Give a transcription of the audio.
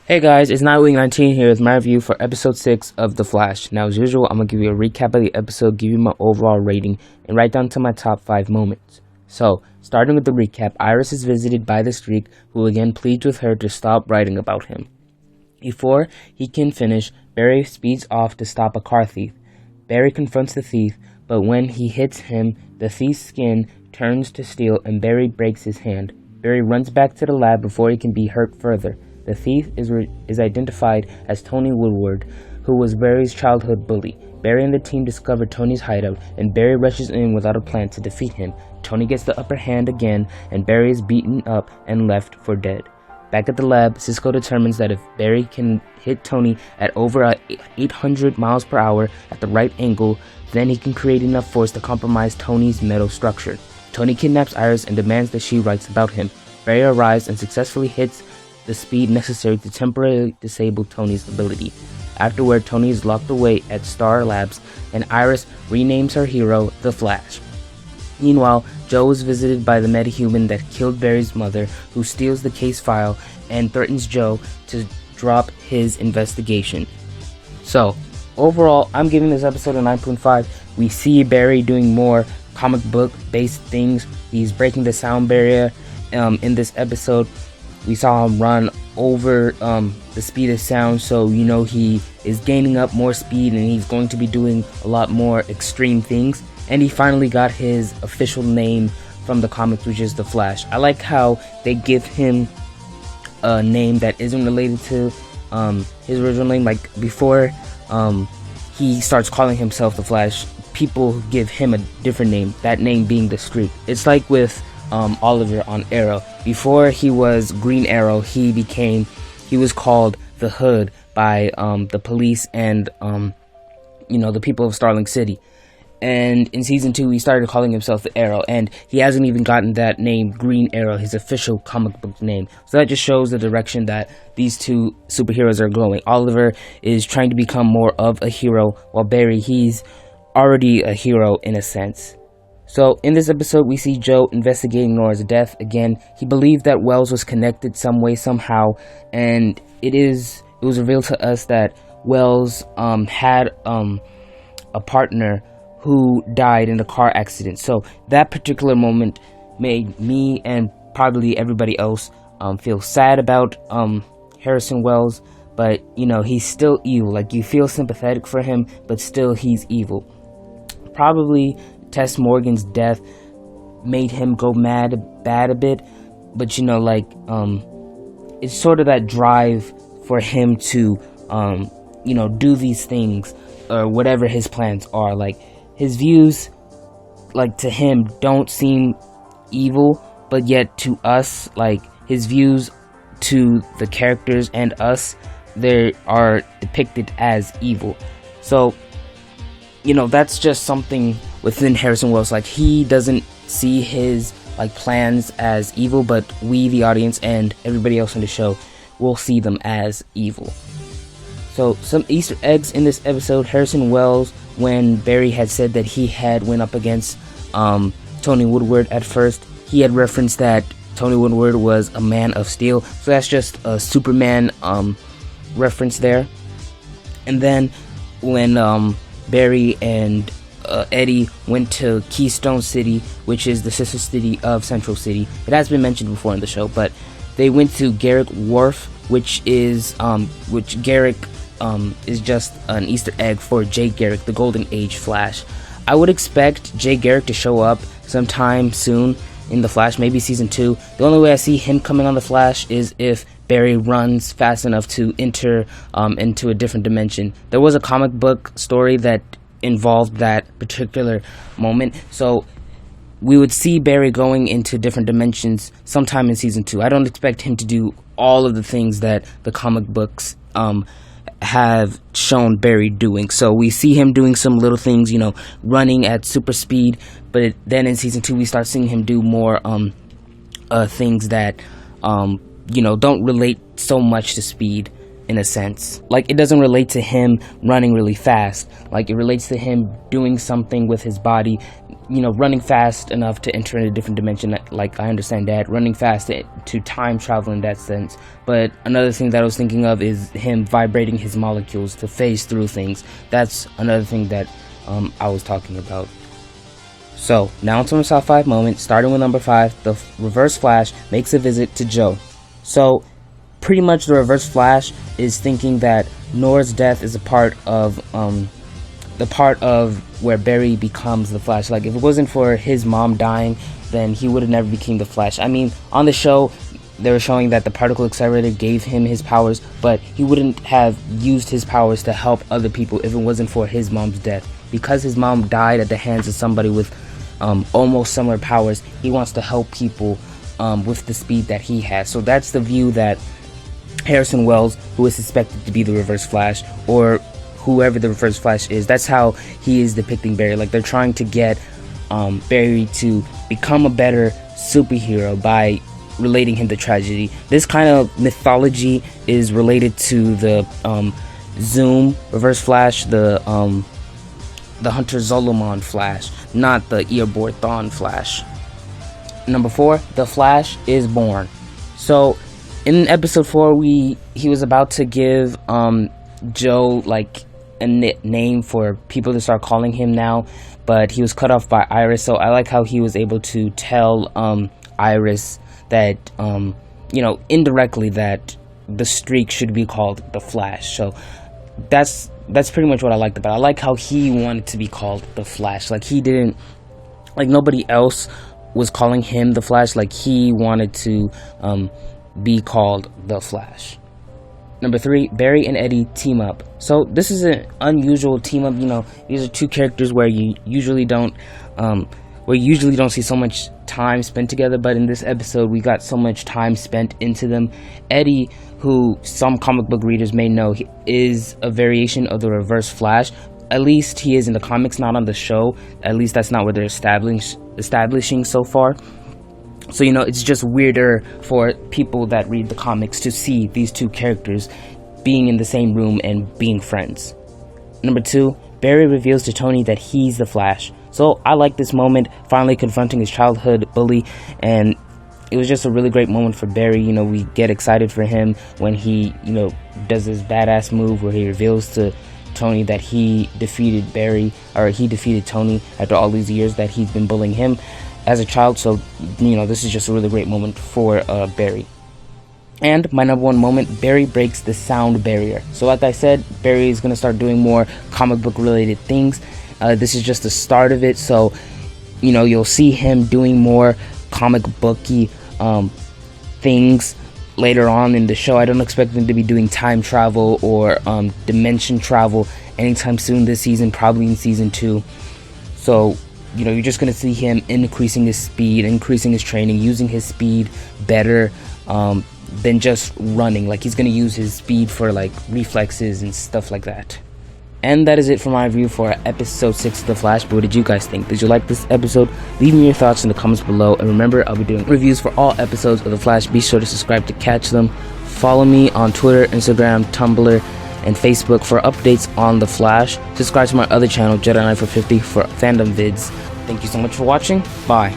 Hey guys, it's Night Week 19 here with my review for episode 6 of The Flash. Now, as usual, I'm going to give you a recap of the episode, give you my overall rating, and write down to my top 5 moments. So, starting with the recap, Iris is visited by the Streak, who again pleads with her to stop writing about him. Before he can finish, Barry speeds off to stop a car thief. Barry confronts the thief, but when he hits him, the thief's skin turns to steel and Barry breaks his hand. Barry runs back to the lab before he can be hurt further. The thief is identified as Tony Woodward, who was Barry's childhood bully. Barry and the team discover Tony's hideout, and Barry rushes in without a plan to defeat him. Tony gets the upper hand again, and Barry is beaten up and left for dead. Back at the lab, Cisco determines that if Barry can hit Tony at over 800 miles per hour at the right angle, then he can create enough force to compromise Tony's metal structure. Tony kidnaps Iris and demands that she writes about him. Barry arrives and successfully hits the speed necessary to temporarily disable Tony's ability. Afterward, Tony is locked away at Star Labs, and Iris renames her hero The Flash. Meanwhile, Joe is visited by the metahuman that killed Barry's mother, who steals the case file and threatens Joe to drop his investigation. So, overall, I'm giving this episode a 9.5. We see Barry doing more comic book based things. He's breaking the sound barrier in this episode. We saw him run over the speed of sound, so you know he is gaining up more speed and he's going to be doing a lot more extreme things. And he finally got his official name from the comics, which is The Flash. I like how they give him a name that isn't related to his original name. Like before he starts calling himself The Flash, people give him a different name, that name being The Streak. It's like with Oliver on Arrow. Before he was Green Arrow, he was called the Hood by the police and the people of Starling City. And in season 2, he started calling himself the Arrow, and he hasn't even gotten that name Green Arrow, his official comic book name. So that just shows the direction that these two superheroes are going. Oliver is trying to become more of a hero, while Barry, he's already a hero in a sense. So, in this episode, we see Joe investigating Nora's death. Again, he believed that Wells was connected some way, somehow, and it was revealed to us that Wells had a partner who died in a car accident. So, that particular moment made me and probably everybody else feel sad about Harrison Wells, but, he's still evil. Like, you feel sympathetic for him, but still he's evil. Probably Tess Morgan's death made him go bad a bit, but it's sort of that drive for him to do these things or whatever his plans are. Like, his views, like, to him don't seem evil, but yet to us, like, his views to the characters and us, they are depicted as evil. So that's just something within Harrison Wells. Like, he doesn't see his plans as evil, but we, the audience, and everybody else on the show will see them as evil. So, some Easter eggs in this episode. Harrison Wells, when Barry had said that he had went up against Tony Woodward at first, he had referenced that Tony Woodward was a man of steel. So that's just a Superman reference there. And then when Barry and Eddie went to Keystone City, which is the sister city of Central City. It has been mentioned before in the show, but they went to Garrick Wharf, which Garrick is just an Easter egg for Jay Garrick, the Golden Age Flash. I would expect Jay Garrick to show up sometime soon in The Flash, maybe season 2. The only way I see him coming on The Flash is if Barry runs fast enough to enter into a different dimension. There was a comic book story that involved that particular moment, so we would see Barry going into different dimensions sometime in season 2. I don't expect him to do all of the things that the comic books have shown Barry doing. So we see him doing some little things, running at super speed, but then in season 2 we start seeing him do more things that don't relate so much to speed, in a sense. Like, it doesn't relate to him running really fast. Like, it relates to him doing something with his body running fast enough to enter in a different dimension. Like, I understand that, running fast to time travel in that sense. But another thing that I was thinking of is him vibrating his molecules to phase through things. That's another thing that I was talking about. So, now onto my top 5 moments, starting with number 5, the Reverse Flash makes a visit to Joe. So, pretty much the Reverse Flash is thinking that Nora's death is a part of the part of where Barry becomes the Flash. Like, if it wasn't for his mom dying, then he would have never became the Flash. I mean, on the show, they were showing that the particle accelerator gave him his powers, but he wouldn't have used his powers to help other people if it wasn't for his mom's death. Because his mom died at the hands of somebody with almost similar powers, he wants to help people with the speed that he has. So that's the view that Harrison Wells, who is suspected to be the Reverse Flash, or whoever the Reverse Flash is, that's how he is depicting Barry. Like, they're trying to get Barry to become a better superhero by relating him to tragedy. This kind of mythology is related to the Zoom Reverse Flash, the Hunter Zoloman Flash, not the Eobor Thawne Flash. Number 4, the Flash is born. So in episode 4, he was about to give Joe like a name for people to start calling him now, but he was cut off by Iris. So I like how he was able to tell Iris that indirectly that the streak should be called the Flash. So that's pretty much what I liked about it. I like how he wanted to be called the Flash. Like, he didn't, like, nobody else was calling him the Flash. Like, he wanted to be called the Flash. Number 3, Barry and Eddie team up. So this is an unusual team up. These are two characters where you usually don't see so much time spent together, but in this episode we got so much time spent into them. Eddie, who some comic book readers may know, is a variation of the Reverse Flash. At least he is in the comics, not on the show. At least that's not what they're establishing so far. So, it's just weirder for people that read the comics to see these two characters being in the same room and being friends. Number 2, Barry reveals to Tony that he's the Flash. So I like this moment, finally confronting his childhood bully, and it was just a really great moment for Barry. We get excited for him when he, does this badass move where he reveals to Tony that he defeated Tony after all these years that he's been bullying him as a child. So, this is just a really great moment for Barry. And my number 1 moment, Barry breaks the sound barrier. So like I said, Barry is going to start doing more comic book related things. This is just the start of it. So, you'll see him doing more comic booky things later on in the show. I don't expect him to be doing time travel or dimension travel anytime soon this season, probably in season 2. So, you're just going to see him increasing his speed, increasing his training, using his speed better than just running. Like, he's going to use his speed for, like, reflexes and stuff like that. And that is it for my review for episode 6 of The Flash. But what did you guys think? Did you like this episode? Leave me your thoughts in the comments below. And remember, I'll be doing reviews for all episodes of The Flash. Be sure to subscribe to catch them. Follow me on Twitter, Instagram, Tumblr, and Facebook for updates on The Flash. Subscribe to my other channel, Jedi Knight for 50, for fandom vids. Thank you so much for watching. Bye.